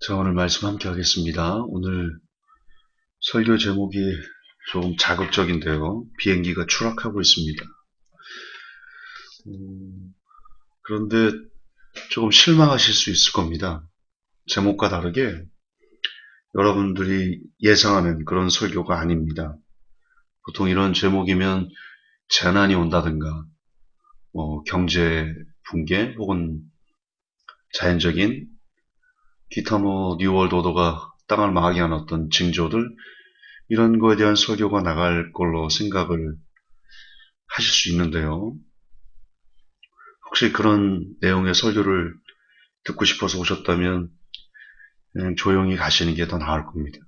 자, 오늘 말씀 함께 하겠습니다. 오늘 설교 제목이 조금 자극적인데요. 비행기가 추락하고 있습니다. 그런데 조금 실망하실 수 있을 겁니다. 제목과 다르게 여러분들이 예상하는 그런 설교가 아닙니다. 보통 이런 제목이면 재난이 온다든가, 경제 붕괴 혹은 자연적인 기타 뉴월드 오더가 땅을 망하게 하는 어떤 징조들, 이런 거에 대한 설교가 나갈 걸로 생각을 하실 수 있는데요. 혹시 그런 내용의 설교를 듣고 싶어서 오셨다면 그냥 조용히 가시는 게 더 나을 겁니다.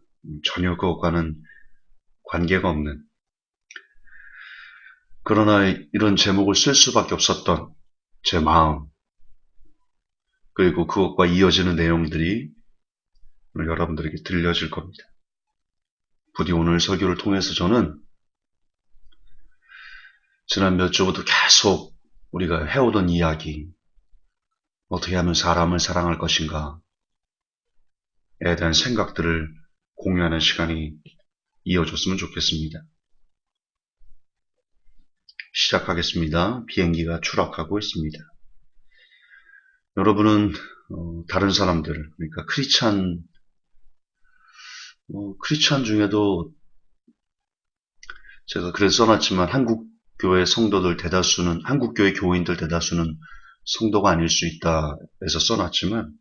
전혀 그것과는 관계가 없는. 그러나 이런 제목을 쓸 수밖에 없었던 제 마음, 그리고 그것과 이어지는 내용들이 오늘 여러분들에게 들려질 겁니다. 부디 오늘 설교를 통해서 저는 지난 몇 주부터 계속 우리가 해오던 이야기, 어떻게 하면 사람을 사랑할 것인가에 대한 생각들을 공유하는 시간이 이어졌으면 좋겠습니다. 시작하겠습니다. 비행기가 추락하고 있습니다. 여러분은 다른 사람들, 그러니까 크리스찬 중에도 제가 그래서 써놨지만 한국교회 성도들 대다수는, 한국교회 교인들 대다수는 성도가 아닐 수 있다 해서 써놨지만,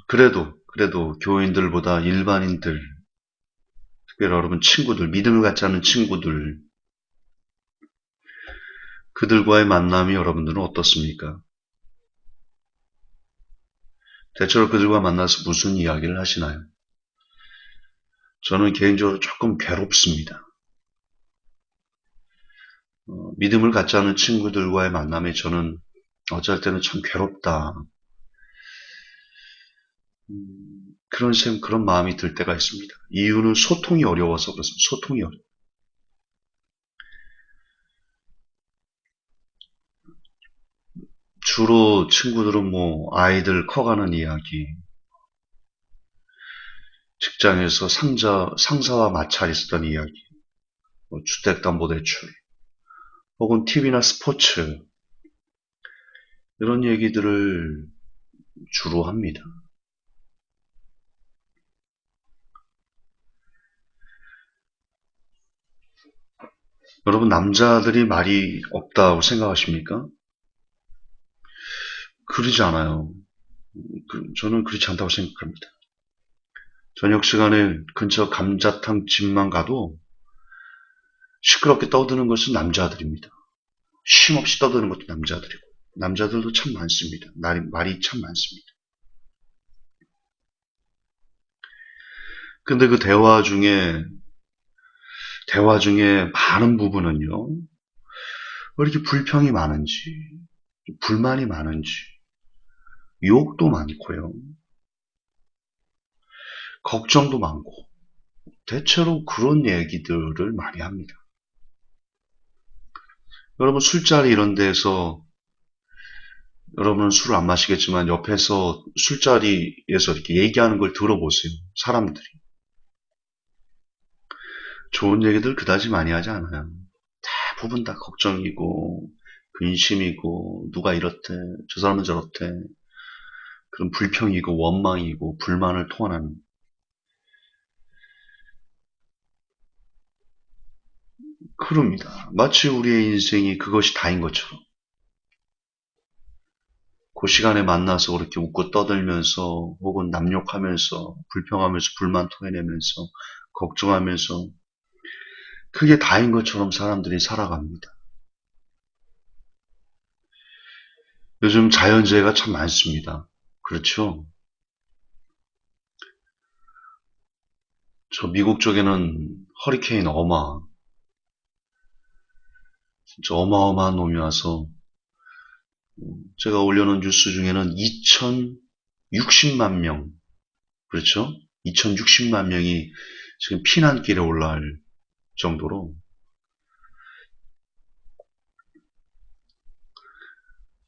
그래도 교인들보다 일반인들, 특별히 여러분 친구들, 믿음을 갖지 않는 친구들, 그들과의 만남이 여러분들은 어떻습니까? 대체로 그들과 만나서 무슨 이야기를 하시나요? 저는 개인적으로 조금 괴롭습니다. 믿음을 갖지 않은 친구들과의 만남에 저는 어쩔 때는 참 괴롭다. 그런 마음이 들 때가 있습니다. 이유는 소통이 어려워서 그렇습니다. 소통이 어려워. 주로 친구들은 아이들 커가는 이야기, 직장에서 상사와 마찰이 있었던 이야기, 주택담보대출, 혹은 TV나 스포츠, 이런 얘기들을 주로 합니다. 여러분, 남자들이 말이 없다고 생각하십니까? 그러지 않아요. 저는 그렇지 않다고 생각합니다. 저녁 시간에 근처 감자탕 집만 가도 시끄럽게 떠드는 것은 남자들입니다. 쉼없이 떠드는 것도 남자들이고, 남자들도 참 많습니다. 말이 참 많습니다. 근데 그 대화 중에 많은 부분은요, 왜 이렇게 불평이 많은지, 불만이 많은지, 욕도 많고요, 걱정도 많고, 대체로 그런 얘기들을 많이 합니다. 여러분, 술자리 이런 데서, 여러분은 술을 안 마시겠지만, 옆에서 술자리에서 이렇게 얘기하는 걸 들어보세요. 사람들이. 좋은 얘기들 그다지 많이 하지 않아요. 대부분 다 걱정이고, 근심이고, 누가 이렇대, 저 사람은 저렇대, 그런 불평이고, 원망이고, 불만을 토하는, 그럽니다. 마치 우리의 인생이 그것이 다인 것처럼. 그 시간에 만나서 그렇게 웃고 떠들면서, 혹은 남욕하면서, 불평하면서, 불만 토해내면서, 걱정하면서, 그게 다인 것처럼 사람들이 살아갑니다. 요즘 자연재해가 참 많습니다. 그렇죠? 저 미국 쪽에는 허리케인 진짜 어마어마한 놈이 와서, 제가 올려놓은 뉴스 중에는 2060만 명, 그렇죠? 2060만 명이 지금 피난길에 올라갈 정도로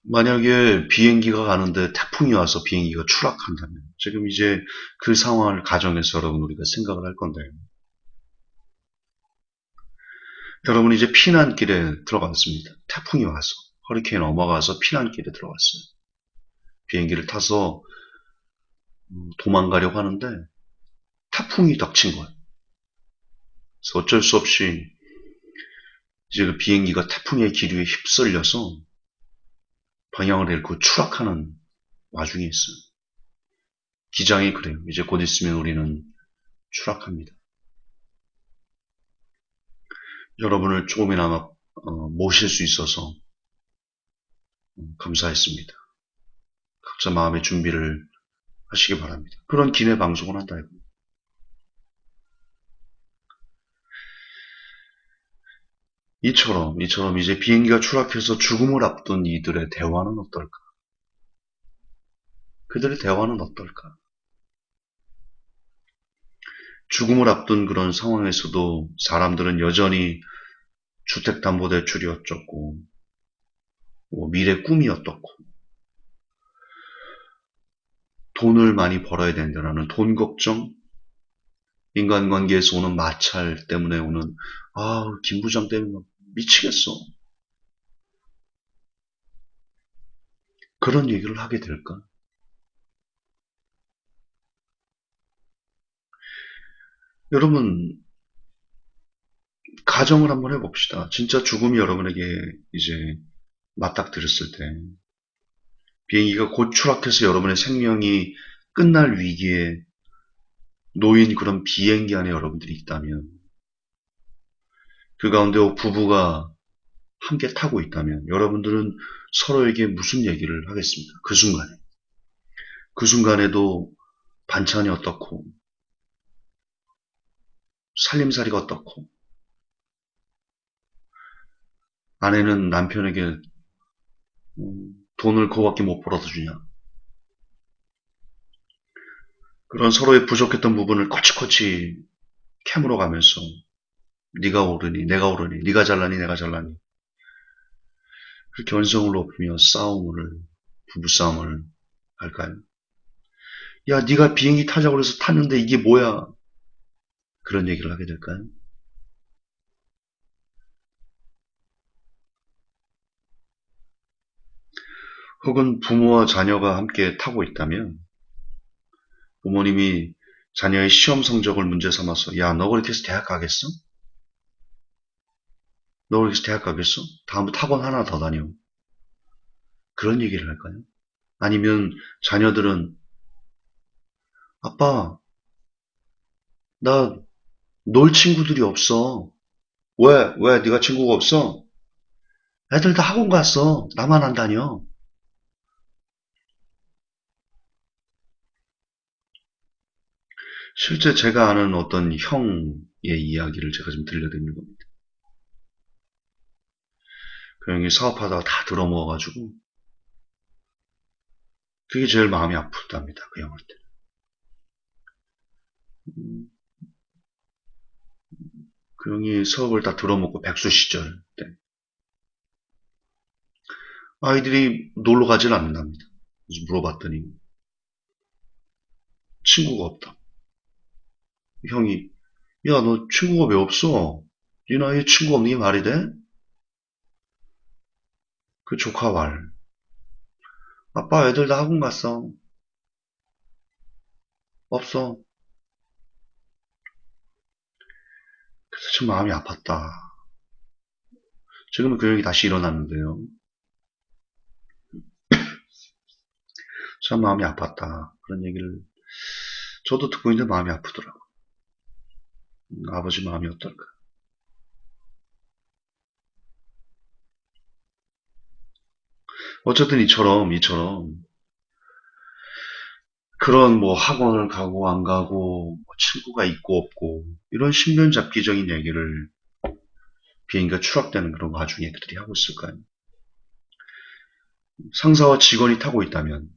만약에 비행기가 가는데 태풍이 와서 비행기가 추락한다면, 지금 이제 그 상황을 가정해서 여러분 우리가 생각을 할 건데, 여러분 이제 피난길에 들어갔습니다. 태풍이 와서, 허리케인 넘어가서 피난길에 들어갔어요. 비행기를 타서 도망가려고 하는데 태풍이 닥친 거예요. 그래서 어쩔 수 없이 이제 그 비행기가 태풍의 기류에 휩쓸려서 방향을 잃고 추락하는 와중에 있어요. 기장이 그래요. 이제 곧 있으면 우리는 추락합니다. 여러분을 조금이나마 모실 수 있어서 감사했습니다. 각자 마음의 준비를 하시기 바랍니다. 그런 기내 방송을 한다 이거. 이처럼 이제 비행기가 추락해서 죽음을 앞둔 이들의 대화는 어떨까? 그들의 대화는 어떨까? 죽음을 앞둔 그런 상황에서도 사람들은 여전히 주택담보대출이 어쩌고 미래 꿈이 어떻고 돈을 많이 벌어야 된다는 돈 걱정, 인간관계에서 오는 마찰 때문에 오는 김 부장 때문에 미치겠어. 그런 얘기를 하게 될까? 여러분 가정을 한번 해봅시다. 진짜 죽음이 여러분에게 이제 맞닥뜨렸을 때 비행기가 곧 추락해서 여러분의 생명이 끝날 위기에 놓인 그런 비행기 안에 여러분들이 있다면 그 가운데 부부가 함께 타고 있다면 여러분들은 서로에게 무슨 얘기를 하겠습니까? 그 순간에. 그 순간에도 반찬이 어떻고 살림살이가 어떻고 아내는 남편에게 돈을 그거밖에 못 벌어다 주냐. 그런 서로의 부족했던 부분을 코치코치 캐물어 가면서 네가 오르니 내가 오르니 네가 잘나니 내가 잘나니 그렇게 언성을 높이며 부부싸움을 할까요? 야 네가 비행기 타자고 그래서 탔는데 이게 뭐야? 그런 얘기를 하게 될까요? 혹은 부모와 자녀가 함께 타고 있다면 부모님이 자녀의 시험 성적을 문제 삼아서 야 너 그렇게 해서 대학 가겠어? 너 그렇게 해서 대학 가겠어? 다음부터 학원 하나 더 다녀. 그런 얘기를 할까요? 아니면 자녀들은 아빠 나 놀 친구들이 없어. 왜? 네가 친구가 없어? 애들 다 학원 갔어. 나만 안 다녀. 실제 제가 아는 어떤 형의 이야기를 제가 좀 들려드리는 겁니다. 그 형이 사업하다가 다 들어먹어가지고 그게 제일 마음이 아프답니다. 그 형한테. 그 형이 사업을 다 들어먹고 백수 시절 때 아이들이 놀러 가질 않는답니다. 그래서 물어봤더니 친구가 없다. 형이 야 너 친구가 왜 없어? 네 나이에 친구 없는 게 말이 돼? 그 조카 말. 아빠 애들 다 학원 갔어. 없어. 그래서 참 마음이 아팠다. 지금은 그 형이 다시 일어났는데요. 참 마음이 아팠다. 그런 얘기를 저도 듣고 있는데 마음이 아프더라고. 아버지 마음이 어떨까? 어쨌든 이처럼 그런 뭐 학원을 가고 안 가고 뭐 친구가 있고 없고 이런 신변잡기적인 얘기를 비행기가 추락되는 그런 와중에 그들이 하고 있을까요? 상사와 직원이 타고 있다면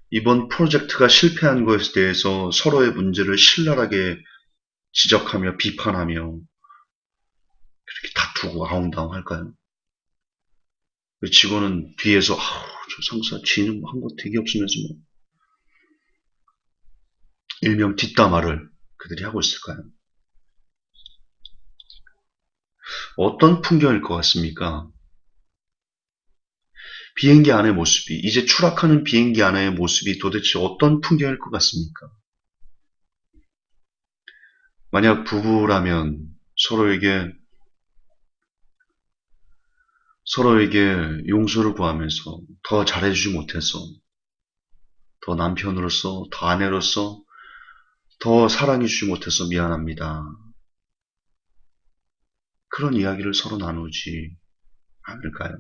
이번 프로젝트가 실패한 것에 대해서 서로의 문제를 신랄하게 지적하며 비판하며 그렇게 다투고 아웅다웅 할까요? 직원은 뒤에서 저 상사 지는 한 거 되게 없으면서 뭐 일명 뒷담화를 그들이 하고 있을까요? 어떤 풍경일 것 같습니까? 비행기 안의 모습이, 이제 추락하는 비행기 안의 모습이 도대체 어떤 풍경일 것 같습니까? 만약 부부라면 서로에게 용서를 구하면서 더 잘해주지 못해서, 더 남편으로서, 더 아내로서, 더 사랑해주지 못해서 미안합니다. 그런 이야기를 서로 나누지 않을까요?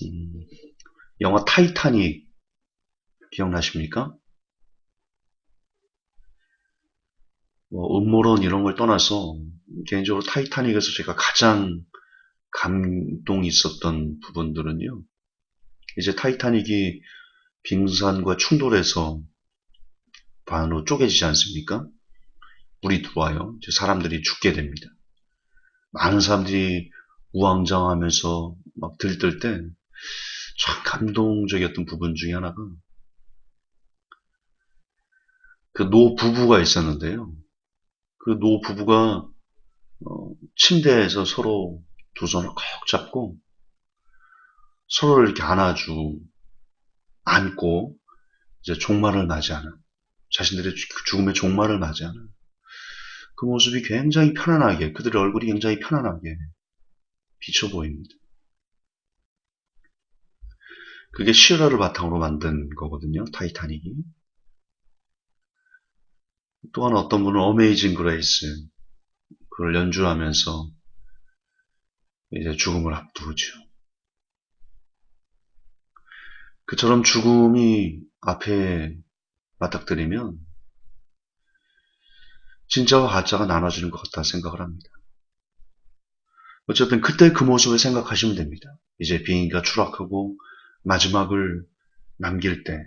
음, 영화 타이타닉 기억나십니까? 뭐 음모론 이런 걸 떠나서 개인적으로 타이타닉에서 제가 가장 감동이 있었던 부분들은요. 이제 타이타닉이 빙산과 충돌해서 반으로 쪼개지지 않습니까? 물이 들어와요. 이제 사람들이 죽게 됩니다. 많은 사람들이 우왕좌왕하면서 막 들뜰 때 참 감동적이었던 부분 중에 하나가 그 노 부부가 있었는데요. 그 노 부부가 침대에서 서로 두 손을 꼭 잡고 서로를 이렇게 안고 이제 종말을 맞이하는 자신들의 죽음의 종말을 맞이하는 그 모습이 굉장히 편안하게 그들의 얼굴이 굉장히 편안하게 비쳐 보입니다. 그게 실화를 바탕으로 만든 거거든요. 타이타닉이. 또한 어떤 분은 어메이징 그레이스 그걸 연주하면서 이제 죽음을 앞두죠. 그처럼 죽음이 앞에 맞닥뜨리면 진짜와 가짜가 나눠지는 것 같다 생각을 합니다. 어쨌든 그때 그 모습을 생각하시면 됩니다. 이제 비행기가 추락하고 마지막을 남길 때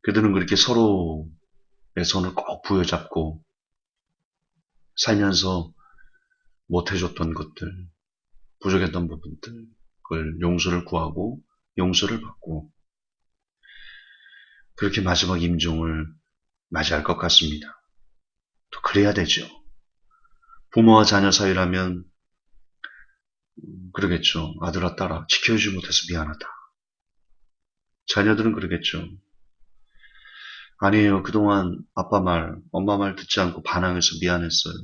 그들은 그렇게 서로의 손을 꼭 부여잡고 살면서 못해줬던 것들, 부족했던 부분들, 그걸 용서를 구하고 용서를 받고 그렇게 마지막 임종을 맞이할 것 같습니다. 또 그래야 되죠. 부모와 자녀 사이라면 그러겠죠. 아들아 딸아 지켜주지 못해서 미안하다. 자녀들은 그러겠죠. 아니에요. 그동안 아빠 말, 엄마 말 듣지 않고 반항해서 미안했어요.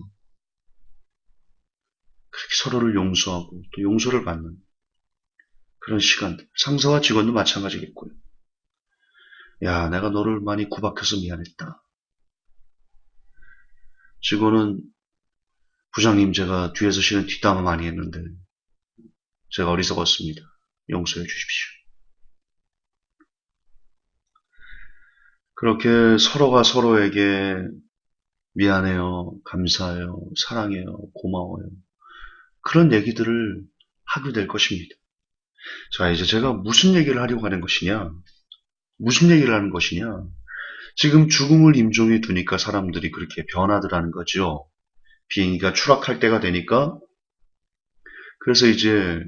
그렇게 서로를 용서하고 또 용서를 받는 그런 시간들. 상사와 직원도 마찬가지겠고요. 야, 내가 너를 많이 구박해서 미안했다. 직원은 부장님 제가 뒤에서 실은 뒷담화 많이 했는데 제가 어리석었습니다. 용서해 주십시오. 그렇게 서로가 서로에게 미안해요, 감사해요, 사랑해요, 고마워요. 그런 얘기들을 하게 될 것입니다. 자, 이제 제가 무슨 얘기를 하려고 하는 것이냐? 무슨 얘기를 하는 것이냐? 지금 죽음을 임종해 두니까 사람들이 그렇게 변하더라는 거죠. 비행기가 추락할 때가 되니까, 그래서 이제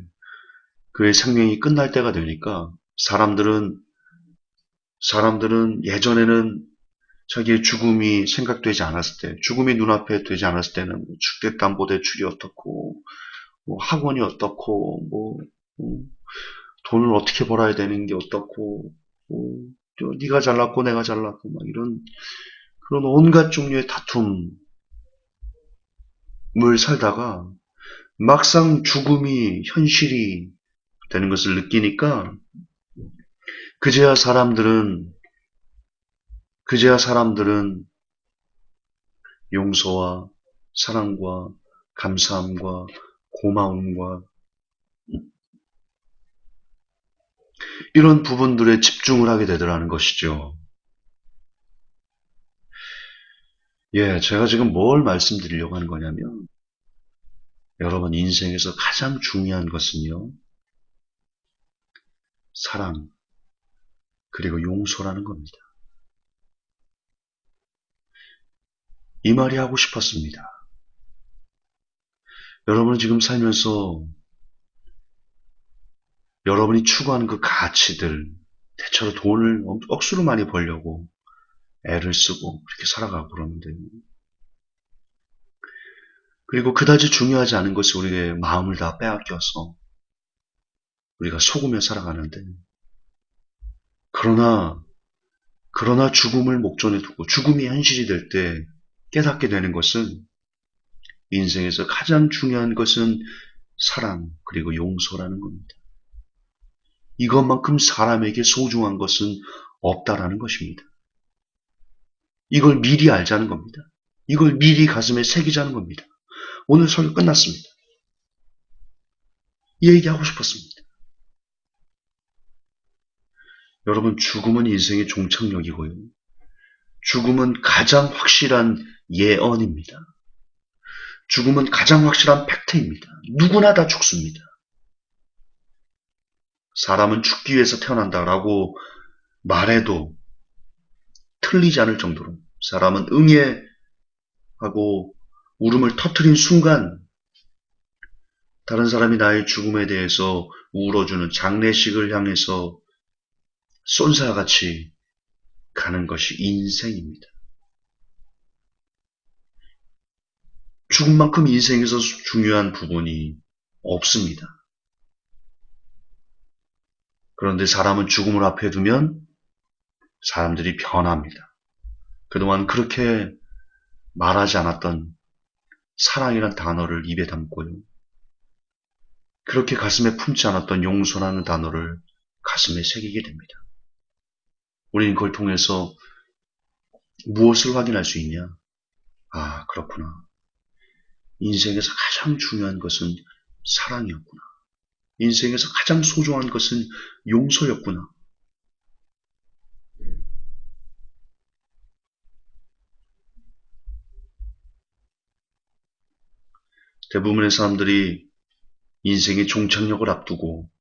그의 생명이 끝날 때가 되니까 사람들은 예전에는 자기의 죽음이 생각되지 않았을 때, 죽음이 눈앞에 되지 않았을 때는 주택담보대출이 어떻고, 뭐 학원이 어떻고, 뭐 돈을 어떻게 벌어야 되는 게 어떻고, 뭐 네가 잘났고 내가 잘났고 막 이런 그런 온갖 종류의 다툼을 살다가 막상 죽음이 현실이 되는 것을 느끼니까 그제야 사람들은 그제야 사람들은 용서와 사랑과 감사함과 고마움과 이런 부분들에 집중을 하게 되더라는 것이죠. 예, 제가 지금 뭘 말씀드리려고 하는 거냐면 여러분 인생에서 가장 중요한 것은요. 사랑, 그리고 용서라는 겁니다. 이 말이 하고 싶었습니다. 여러분은 지금 살면서 여러분이 추구하는 그 가치들, 대체로 돈을 억수로 많이 벌려고 애를 쓰고 그렇게 살아가고 그러는데, 그리고 그다지 중요하지 않은 것이 우리의 마음을 다 빼앗겨서 우리가 속으며 살아가는데, 그러나 죽음을 목전에 두고 죽음이 현실이 될 때 깨닫게 되는 것은, 인생에서 가장 중요한 것은 사랑 그리고 용서라는 겁니다. 이것만큼 사람에게 소중한 것은 없다라는 것입니다. 이걸 미리 알자는 겁니다. 이걸 미리 가슴에 새기자는 겁니다. 오늘 설교 끝났습니다. 이 얘기하고 싶었습니다. 여러분, 죽음은 인생의 종착역이고요. 죽음은 가장 확실한 예언입니다. 죽음은 가장 확실한 팩트입니다. 누구나 다 죽습니다. 사람은 죽기 위해서 태어난다라고 말해도 틀리지 않을 정도로, 사람은 응애하고 울음을 터뜨린 순간 다른 사람이 나의 죽음에 대해서 울어주는 장례식을 향해서 쏜사같이 가는 것이 인생입니다. 죽음만큼 인생에서 중요한 부분이 없습니다. 그런데 사람은 죽음을 앞에 두면 사람들이 변합니다. 그동안 그렇게 말하지 않았던 사랑이란 단어를 입에 담고요. 그렇게 가슴에 품지 않았던 용서라는 단어를 가슴에 새기게 됩니다. 우리는 그걸 통해서 무엇을 확인할 수 있냐? 아, 그렇구나. 인생에서 가장 중요한 것은 사랑이었구나. 인생에서 가장 소중한 것은 용서였구나. 대부분의 사람들이 인생의 종착역을 앞두고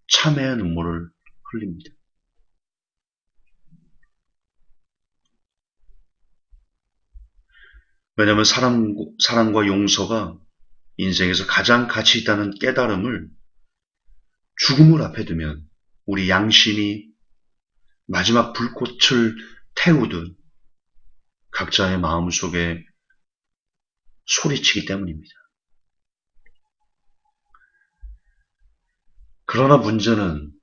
참회의 눈물을 흘립니다. 왜냐하면 사랑과 용서가 인생에서 가장 가치 있다는 깨달음을 죽음을 앞에 두면 우리 양심이 마지막 불꽃을 태우듯 각자의 마음속에 소리치기 때문입니다. 그러나 문제는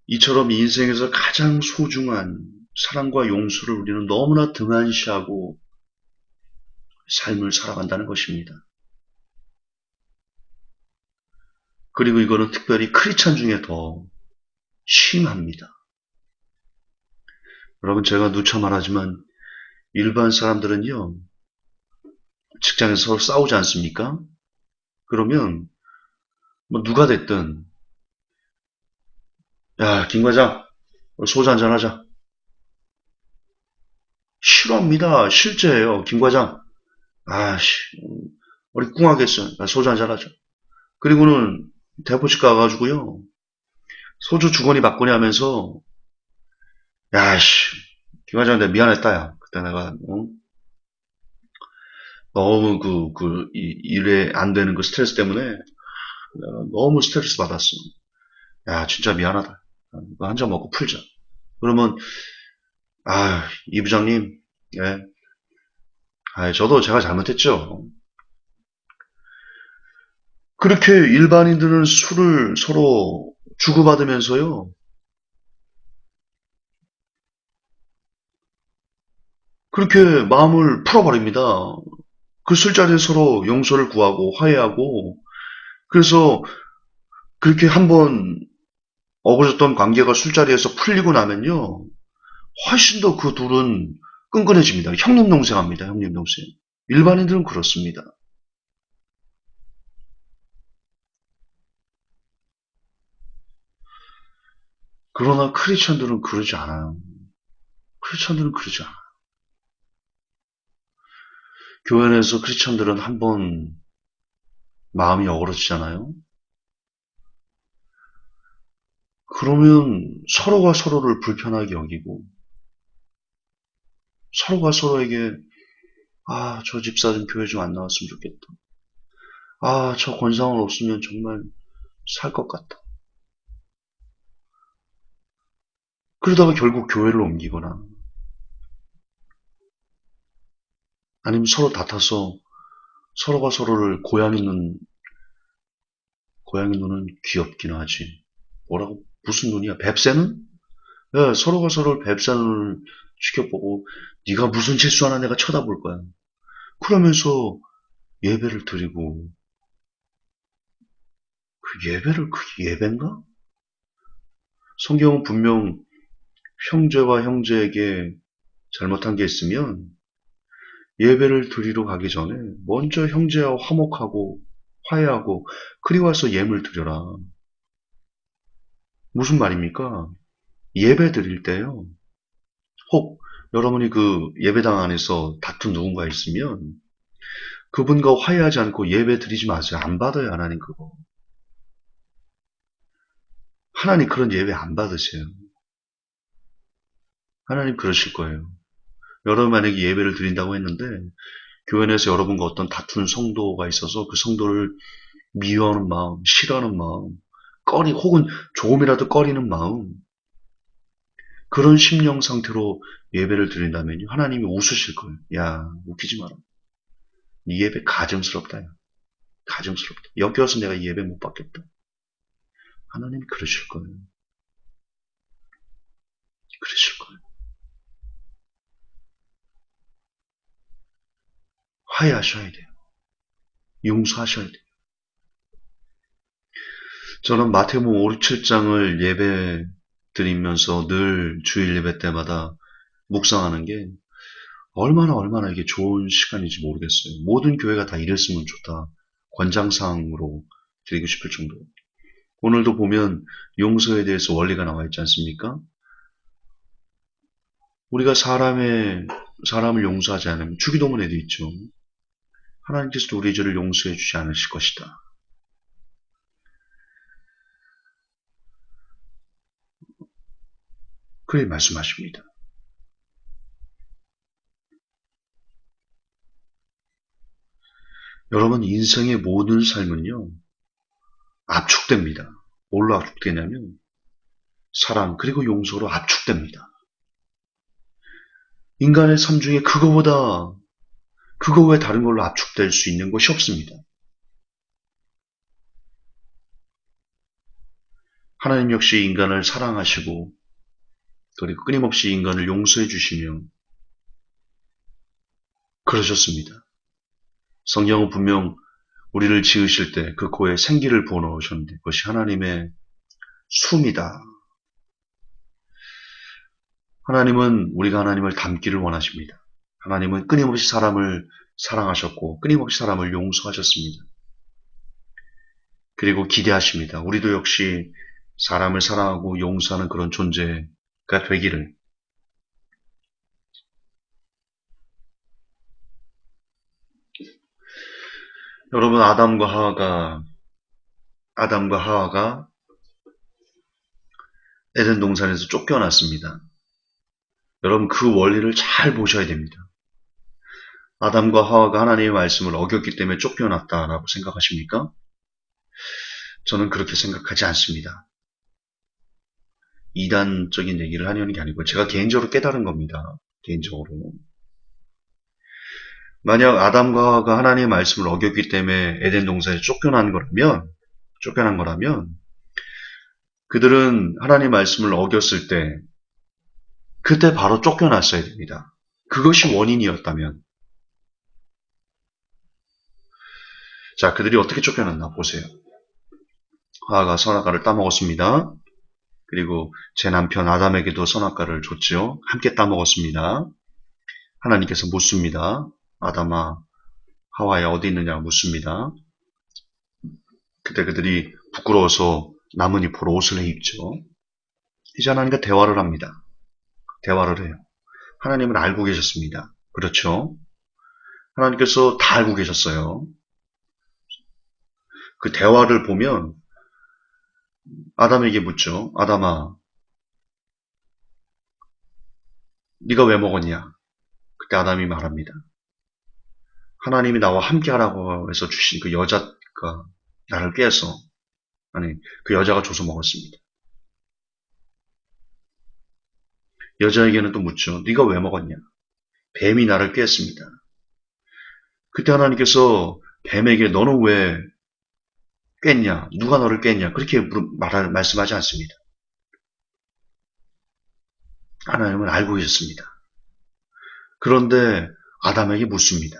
이처럼 인생에서 가장 소중한 사랑과 용서를 우리는 너무나 등한시하고 삶을 살아간다는 것입니다. 그리고 이거는 특별히 크리스찬 중에 더 심합니다. 여러분, 제가 누차 말하지만 일반 사람들은요, 직장에서 서로 싸우지 않습니까? 그러면 뭐 누가 됐든, 야, 김 과장, 소주 한잔 하자. 싫어합니다. 실제예요. 김 과장, 아씨, 우리 꿍하겠어. 소주 한잔 하자. 그리고는 대포집 가가지고요, 소주 주거니 받거니 하면서, 야씨, 김 과장 내가 미안했다, 야. 그때 내가, 너무 일에 안 되는 그 스트레스 때문에 내가 너무 스트레스 받았어. 야, 진짜 미안하다. 이거 한 잔 먹고 풀자. 그러면, 이 부장님, 예. 저도 제가 잘못했죠. 그렇게 일반인들은 술을 서로 주고받으면서요, 그렇게 마음을 풀어버립니다. 그 술자리에 서로 용서를 구하고 화해하고, 그래서 그렇게 한번 어그러졌던 관계가 술자리에서 풀리고 나면요, 훨씬 더 그 둘은 끈끈해집니다. 형님 동생 합니다. 형님 동생. 일반인들은 그렇습니다. 그러나 크리스천들은 그러지 않아요. 크리스천들은 그러지 않아요. 교회 내에서 크리스천들은 한번 마음이 어그러지잖아요. 그러면 서로가 서로를 불편하게 여기고, 서로가 서로에게, 아, 저 집사 좀 교회 좀 안 나왔으면 좋겠다. 아, 저 권상을 없으면 정말 살 것 같다. 그러다가 결국 교회를 옮기거나, 아니면 서로 다퉈서 서로가 서로를 고양이 눈은 귀엽긴 하지. 뭐라고? 무슨 눈이야? 뱁새는? 예, 서로가 서로를 뱁새 눈을 지켜보고, 네가 무슨 실수하나 내가 쳐다볼 거야. 그러면서 예배를 드리고, 그 예배를 그게 예배인가? 성경은 분명 형제와 형제에게 잘못한 게 있으면 예배를 드리러 가기 전에 먼저 형제와 화목하고 화해하고 그리고 와서 예물 드려라. 무슨 말입니까? 예배 드릴 때요. 혹 여러분이 그 예배당 안에서 다툰 누군가 있으면 그분과 화해하지 않고 예배 드리지 마세요. 안 받아요, 하나님 그거. 하나님 그런 예배 안 받으세요. 하나님 그러실 거예요. 여러분 만약에 예배를 드린다고 했는데 교회 내에서 여러분과 어떤 다투는 성도가 있어서 그 성도를 미워하는 마음, 싫어하는 마음, 혹은 조금이라도 꺼리는 마음, 그런 심령 상태로 예배를 드린다면요. 하나님이 웃으실 거예요. 야, 웃기지 마라. 네 예배 가증스럽다. 야. 가증스럽다. 여기 와서 내가 이 예배 못 받겠다. 하나님이 그러실 거예요. 그러실 거예요. 화해하셔야 돼요. 용서하셔야 돼요. 저는 마태복음 5, 6, 7장을 예배 드리면서 늘 주일 예배 때마다 묵상하는 게 얼마나 이게 좋은 시간인지 모르겠어요. 모든 교회가 다 이랬으면 좋다. 권장사항으로 드리고 싶을 정도로. 오늘도 보면 용서에 대해서 원리가 나와 있지 않습니까? 우리가 사람을 용서하지 않으면 주기도문에도 있죠. 하나님께서도 우리 죄를 용서해 주지 않으실 것이다. 그렇게 말씀하십니다. 여러분 인생의 모든 삶은요. 압축됩니다. 뭘로 압축되냐면 사랑 그리고 용서로 압축됩니다. 인간의 삶 중에 그거 외에 다른 걸로 압축될 수 있는 것이 없습니다. 하나님 역시 인간을 사랑하시고 그리고 끊임없이 인간을 용서해 주시며 그러셨습니다. 성경은 분명 우리를 지으실 때 그 코에 생기를 부어넣으셨는데 그것이 하나님의 숨이다. 하나님은 우리가 하나님을 닮기를 원하십니다. 하나님은 끊임없이 사람을 사랑하셨고 끊임없이 사람을 용서하셨습니다. 그리고 기대하십니다. 우리도 역시 사람을 사랑하고 용서하는 그런 존재가 되기를. 여러분 아담과 하와가 에덴 동산에서 쫓겨났습니다. 여러분 그 원리를 잘 보셔야 됩니다. 아담과 하와가 하나님의 말씀을 어겼기 때문에 쫓겨났다라고 생각하십니까? 저는 그렇게 생각하지 않습니다. 이단적인 얘기를 하려는 게 아니고 제가 개인적으로 깨달은 겁니다. 개인적으로. 만약 아담과 하와가 하나님의 말씀을 어겼기 때문에 에덴 동산에 쫓겨난 거라면 그들은 하나님의 말씀을 어겼을 때 그때 바로 쫓겨났어야 됩니다. 그것이 원인이었다면 자, 그들이 어떻게 쫓겨났나 보세요. 하와가 선악과를 따먹었습니다. 그리고 제 남편 아담에게도 선악과를 줬죠. 함께 따먹었습니다. 하나님께서 묻습니다. 아담아, 하와야 어디 있느냐고 묻습니다. 그때 그들이 부끄러워서 나뭇잎으로 옷을 입죠. 이제 하나님과 대화를 합니다. 대화를 해요. 하나님은 알고 계셨습니다. 그렇죠? 하나님께서 다 알고 계셨어요. 그 대화를 보면 아담에게 묻죠. 아담아, 네가 왜 먹었냐? 그때 아담이 말합니다. 하나님이 나와 함께 하라고 해서 주신 그 여자가 나를 깨서, 아니, 그 여자가 줘서 먹었습니다. 여자에게는 또 묻죠. 네가 왜 먹었냐? 뱀이 나를 깼습니다. 그때 하나님께서 뱀에게 너는 왜 깼냐? 누가 너를 깼냐? 그렇게 말씀하지 않습니다. 하나님은 알고 계셨습니다. 그런데 아담에게 묻습니다.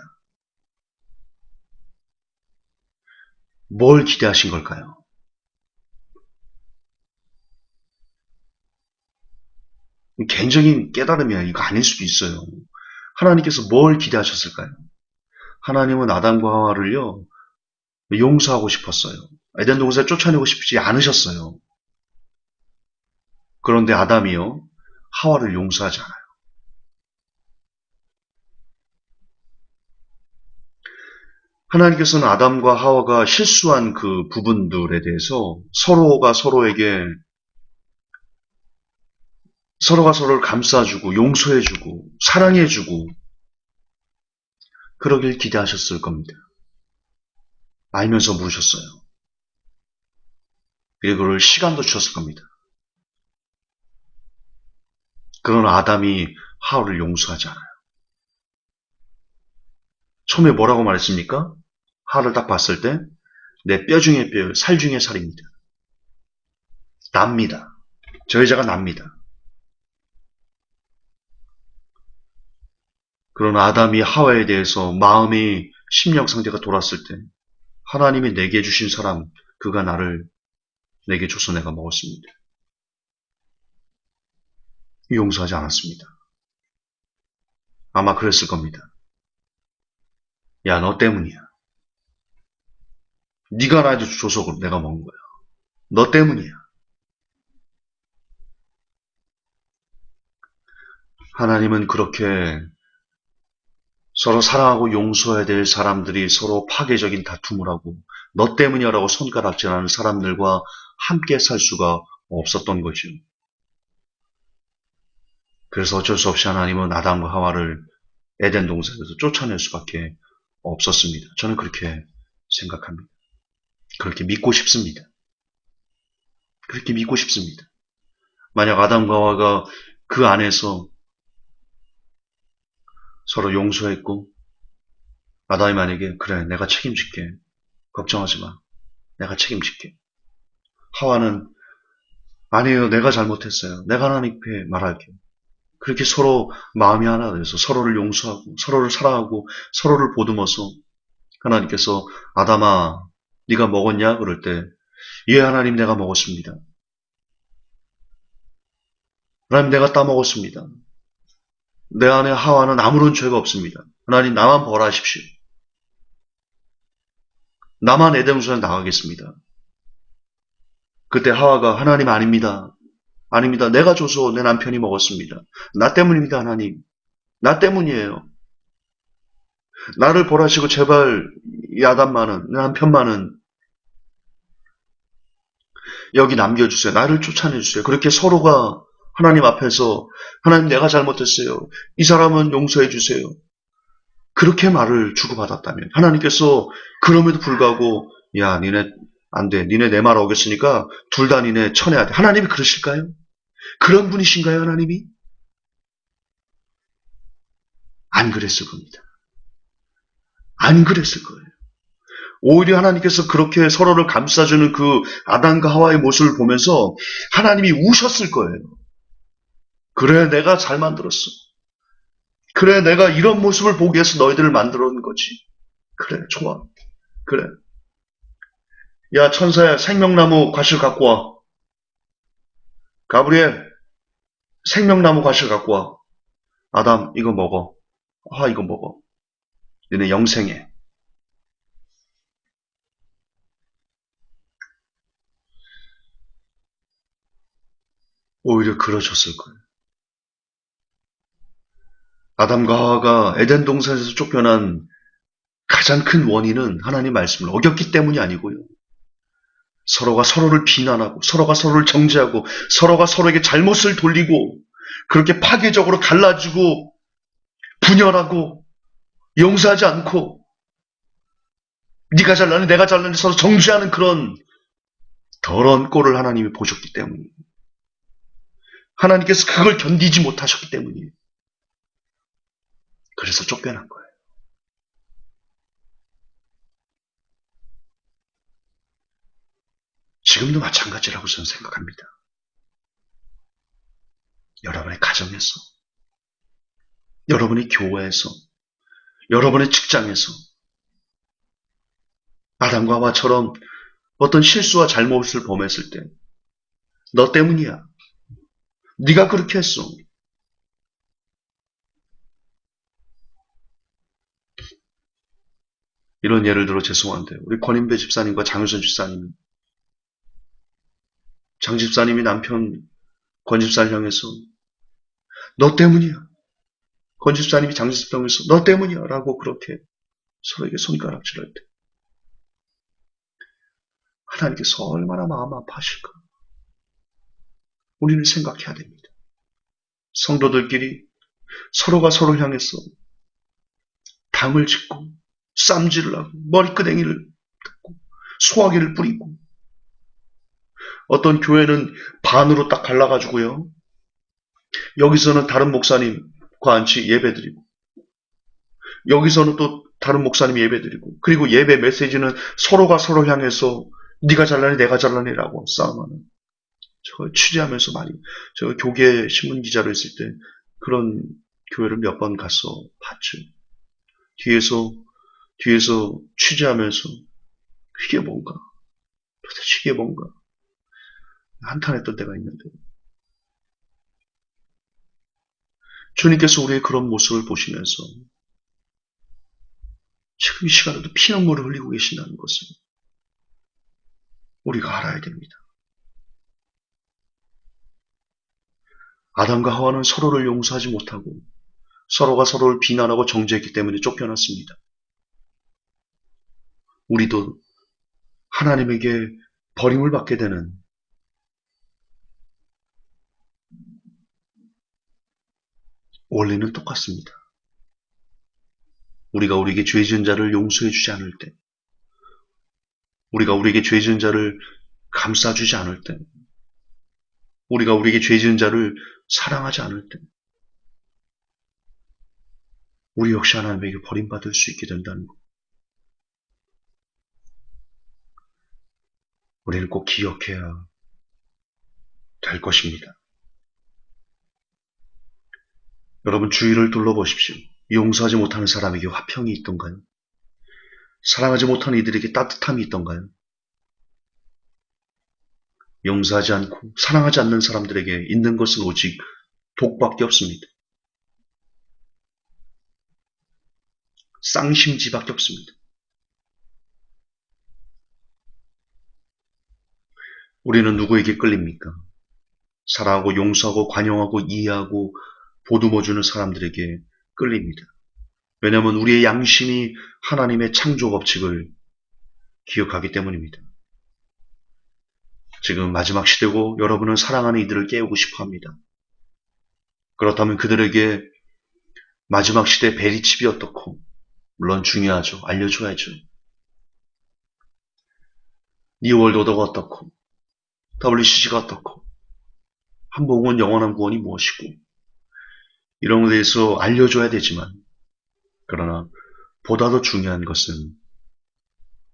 뭘 기대하신 걸까요? 개인적인 깨달음이 이거 아닐 수도 있어요. 하나님께서 뭘 기대하셨을까요? 하나님은 아담과 하와를요, 용서하고 싶었어요. 에덴 동산에 쫓아내고 싶지 않으셨어요. 그런데 아담이요, 하와를 용서하지 않아요. 하나님께서는 아담과 하와가 실수한 그 부분들에 대해서 서로가 서로를 감싸주고 용서해주고 사랑해주고 그러길 기대하셨을 겁니다. 알면서 물으셨어요. 그리고 그럴 시간도 주셨을 겁니다. 그러나 아담이 하와를 용서하지 않아요. 처음에 뭐라고 말했습니까? 하와를 딱 봤을 때 내 뼈 중에 뼈, 살 중에 살입니다. 납니다. 저 여자가 납니다. 그러나 아담이 하와에 대해서 마음이 심령 상태가 돌았을 때 하나님이 내게 주신 사람 그가 나를 내게 줘서 내가 먹었습니다. 용서하지 않았습니다. 아마 그랬을 겁니다. 야, 너 때문이야. 네가 나한테 줘서 내가 먹은 거야. 너 때문이야. 하나님은 그렇게 서로 사랑하고 용서해야 될 사람들이 서로 파괴적인 다툼을 하고 너 때문이야라고 손가락질하는 사람들과 함께 살 수가 없었던 거죠. 그래서 어쩔 수 없이 하나님은 아담과 하와를 에덴 동산에서 쫓아낼 수밖에 없었습니다. 저는 그렇게 생각합니다. 그렇게 믿고 싶습니다. 그렇게 믿고 싶습니다. 만약 아담과 하와가 그 안에서 서로 용서했고 아담이 만약에 그래 내가 책임질게 걱정하지 마 내가 책임질게 하와는 아니에요 내가 잘못했어요 내가 하나님께 말할게요 그렇게 서로 마음이 하나 돼서 서로를 용서하고 서로를 사랑하고 서로를 보듬어서 하나님께서 아담아 네가 먹었냐 그럴 때 예 하나님 내가 먹었습니다 하나님 내가 따먹었습니다 내 안에 하와는 아무런 죄가 없습니다 하나님 나만 벌하십시오 나만 에덴동산에 나가겠습니다 그때 하와가 하나님 아닙니다. 아닙니다. 내가 줘서 내 남편이 먹었습니다. 나 때문입니다, 하나님. 나 때문이에요. 나를 벌하시고 제발 이 아담만은, 내 남편만은 여기 남겨주세요. 나를 쫓아내주세요. 그렇게 서로가 하나님 앞에서 하나님 내가 잘못했어요. 이 사람은 용서해주세요. 그렇게 말을 주고받았다면 하나님께서 그럼에도 불구하고 야 니네 안 돼. 니네 내 말 어겼으니까 둘 다 니네 쳐내야 돼. 하나님이 그러실까요? 그런 분이신가요, 하나님이? 안 그랬을 겁니다. 안 그랬을 거예요. 오히려 하나님께서 그렇게 서로를 감싸주는 그 아담과 하와의 모습을 보면서 하나님이 우셨을 거예요. 그래, 내가 잘 만들었어. 그래, 내가 이런 모습을 보기 위해서 너희들을 만들어 놓은 거지. 그래, 좋아. 그래. 야, 천사야, 생명나무 과실 갖고 와. 가브리엘, 생명나무 과실 갖고 와. 아담, 이거 먹어. 이거 먹어. 너네 영생해. 오히려 그러셨을 거예요. 아담과 하와가 에덴 동산에서 쫓겨난 가장 큰 원인은 하나님 말씀을 어겼기 때문이 아니고요. 서로가 서로를 비난하고 서로가 서로를 정죄하고 서로가 서로에게 잘못을 돌리고 그렇게 파괴적으로 갈라지고 분열하고 용서하지 않고 네가 잘나네 내가 잘나네 서로 정죄하는 그런 더러운 꼴을 하나님이 보셨기 때문이에요. 하나님께서 그걸 견디지 못하셨기 때문이에요. 그래서 쫓겨난 거예요. 지금도 마찬가지라고 저는 생각합니다. 여러분의 가정에서, 여러분의 교회에서, 여러분의 직장에서 아담과 하와처럼 어떤 실수와 잘못을 범했을 때 너 때문이야. 네가 그렇게 했어. 이런 예를 들어 죄송한데 우리 권인배 집사님과 장유선 집사님 장 집사님이 남편 권 집사를 향해서 너 때문이야. 권 집사님이 장 집사를 향해서 너 때문이야 라고 그렇게 서로에게 손가락질할 때 하나님께서 얼마나 마음 아파하실까. 우리는 생각해야 됩니다. 성도들끼리 서로가 서로를 향해서 당을 짓고 쌈질을 하고 머리끄댕이를 듣고 소화기를 뿌리고 어떤 교회는 반으로 딱 갈라가지고요. 여기서는 다른 목사님과 같이 예배드리고 여기서는 또 다른 목사님이 예배드리고 그리고 예배 메시지는 서로가 서로를 향해서 네가 잘나니 내가 잘나니라고 싸움하는 저 취재하면서 많이 제가 교계 신문 기자로 있을 때 그런 교회를 몇 번 가서 봤죠. 뒤에서 취재하면서 이게 뭔가 도대체 이게 뭔가 한탄했던 때가 있는데 주님께서 우리의 그런 모습을 보시면서 지금 이 시간에도 피눈물을 흘리고 계신다는 것을 우리가 알아야 됩니다. 아담과 하와는 서로를 용서하지 못하고 서로가 서로를 비난하고 정죄했기 때문에 쫓겨났습니다. 우리도 하나님에게 버림을 받게 되는 원리는 똑같습니다. 우리가 우리에게 죄 지은 자를 용서해 주지 않을 때, 우리가 우리에게 죄 지은 자를 감싸주지 않을 때, 우리가 우리에게 죄 지은 자를 사랑하지 않을 때, 우리 역시 하나님에게 버림받을 수 있게 된다는 것. 우리는 꼭 기억해야 될 것입니다. 여러분 주위를 둘러보십시오. 용서하지 못하는 사람에게 화평이 있던가요? 사랑하지 못하는 이들에게 따뜻함이 있던가요? 용서하지 않고 사랑하지 않는 사람들에게 있는 것은 오직 독밖에 없습니다. 쌍심지밖에 없습니다. 우리는 누구에게 끌립니까? 사랑하고 용서하고 관용하고 이해하고 보듬어주는 사람들에게 끌립니다. 왜냐하면 우리의 양심이 하나님의 창조 법칙을 기억하기 때문입니다. 지금 마지막 시대고 여러분은 사랑하는 이들을 깨우고 싶어 합니다. 그렇다면 그들에게 마지막 시대 베리칩이 어떻고 물론 중요하죠. 알려줘야죠. 니월드 오더가 어떻고 WCC가 어떻고 한복은 영원한 구원이 무엇이고 이런 것에 대해서 알려줘야 되지만 그러나 보다 더 중요한 것은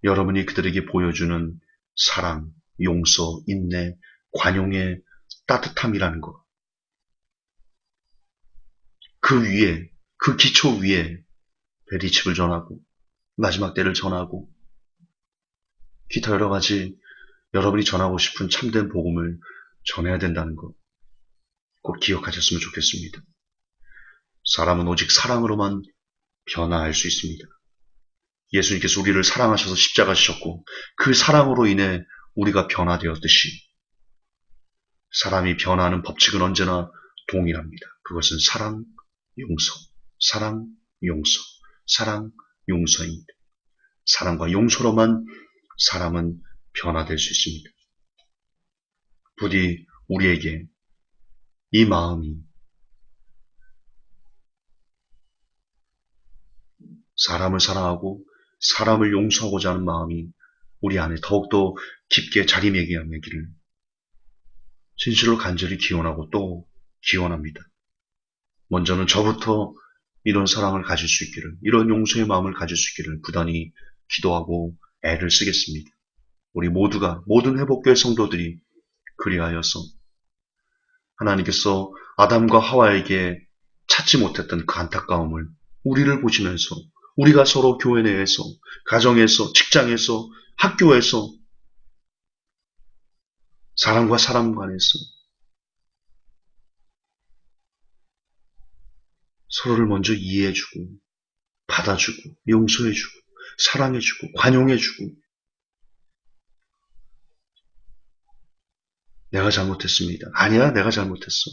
여러분이 그들에게 보여주는 사랑, 용서, 인내, 관용의 따뜻함이라는 것. 그 위에, 그 기초 위에 베리칩을 전하고 마지막 때를 전하고 기타 여러 가지 여러분이 전하고 싶은 참된 복음을 전해야 된다는 것 꼭 기억하셨으면 좋겠습니다. 사람은 오직 사랑으로만 변화할 수 있습니다. 예수님께서 우리를 사랑하셔서 십자가 지셨고 그 사랑으로 인해 우리가 변화되었듯이 사람이 변화하는 법칙은 언제나 동일합니다. 그것은 사랑, 용서, 사랑, 용서, 사랑, 용서입니다. 사랑과 용서로만 사람은 변화될 수 있습니다. 부디 우리에게 이 마음이 사람을 사랑하고 사람을 용서하고자 하는 마음이 우리 안에 더욱더 깊게 자리매김하기를 진실로 간절히 기원하고 또 기원합니다. 먼저는 저부터 이런 사랑을 가질 수 있기를, 이런 용서의 마음을 가질 수 있기를 부단히 기도하고 애를 쓰겠습니다. 우리 모두가, 모든 회복교회 성도들이 그리하여서 하나님께서 아담과 하와에게 찾지 못했던 그 안타까움을 우리를 보시면서 우리가 서로 교회 내에서, 가정에서, 직장에서, 학교에서, 사람과 사람 간에서 서로를 먼저 이해해주고, 받아주고, 용서해주고, 사랑해주고, 관용해주고, 내가 잘못했습니다. 아니야, 내가 잘못했어.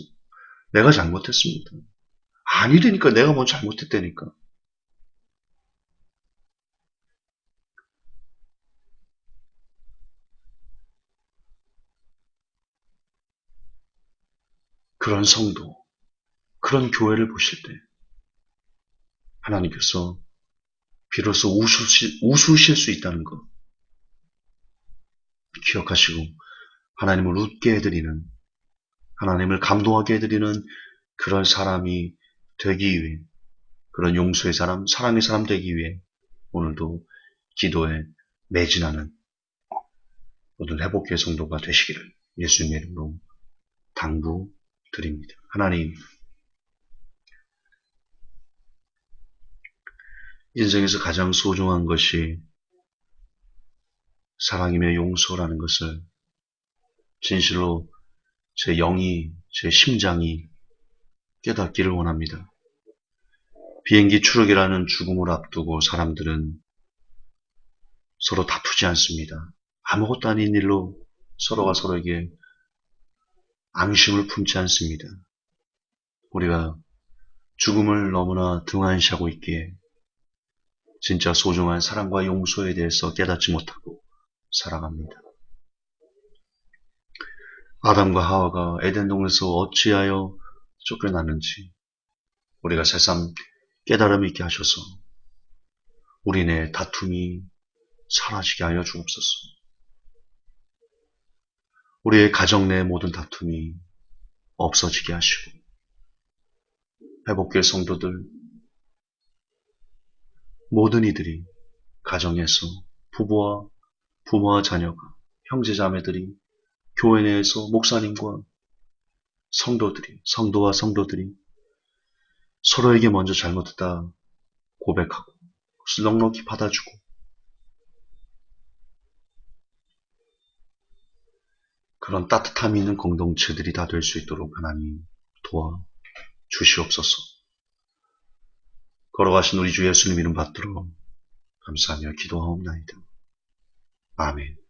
내가 잘못했습니다. 아니라니까, 내가 먼저 잘못했다니까. 그런 성도, 그런 교회를 보실 때 하나님께서 비로소 웃으실 수 있다는 것 기억하시고 하나님을 웃게 해드리는, 하나님을 감동하게 해드리는 그런 사람이 되기 위해, 그런 용서의 사람, 사랑의 사람 되기 위해 오늘도 기도에 매진하는 모든 회복의 성도가 되시기를 예수님의 이름으로 당부드립니다. 하나님, 인생에서 가장 소중한 것이 사랑이며 용서라는 것을 진실로 제 영이, 제 심장이 깨닫기를 원합니다. 비행기 추락이라는 죽음을 앞두고 사람들은 서로 다투지 않습니다. 아무것도 아닌 일로 서로가 서로에게 앙심을 품지 않습니다. 우리가 죽음을 너무나 등한시하고 있기에 진짜 소중한 사랑과 용서에 대해서 깨닫지 못하고 살아갑니다. 아담과 하와가 에덴 동에서 어찌하여 쫓겨났는지 우리가 새삼 깨달음 있게 하셔서 우리네 다툼이 사라지게 하여 주옵소서. 우리의 가정 내 모든 다툼이 없어지게 하시고 회복교회 성도들 모든 이들이 가정에서 부모와 자녀가 형제자매들이 교회 내에서 목사님과 성도와 성도들이 서로에게 먼저 잘못했다 고백하고 그것을 넉넉히 받아주고 그런 따뜻함이 있는 공동체들이 다 될 수 있도록 하나님 도와주시옵소서. 걸어가신 우리 주 예수님 이름 받들어 감사하며 기도하옵나이다. 아멘.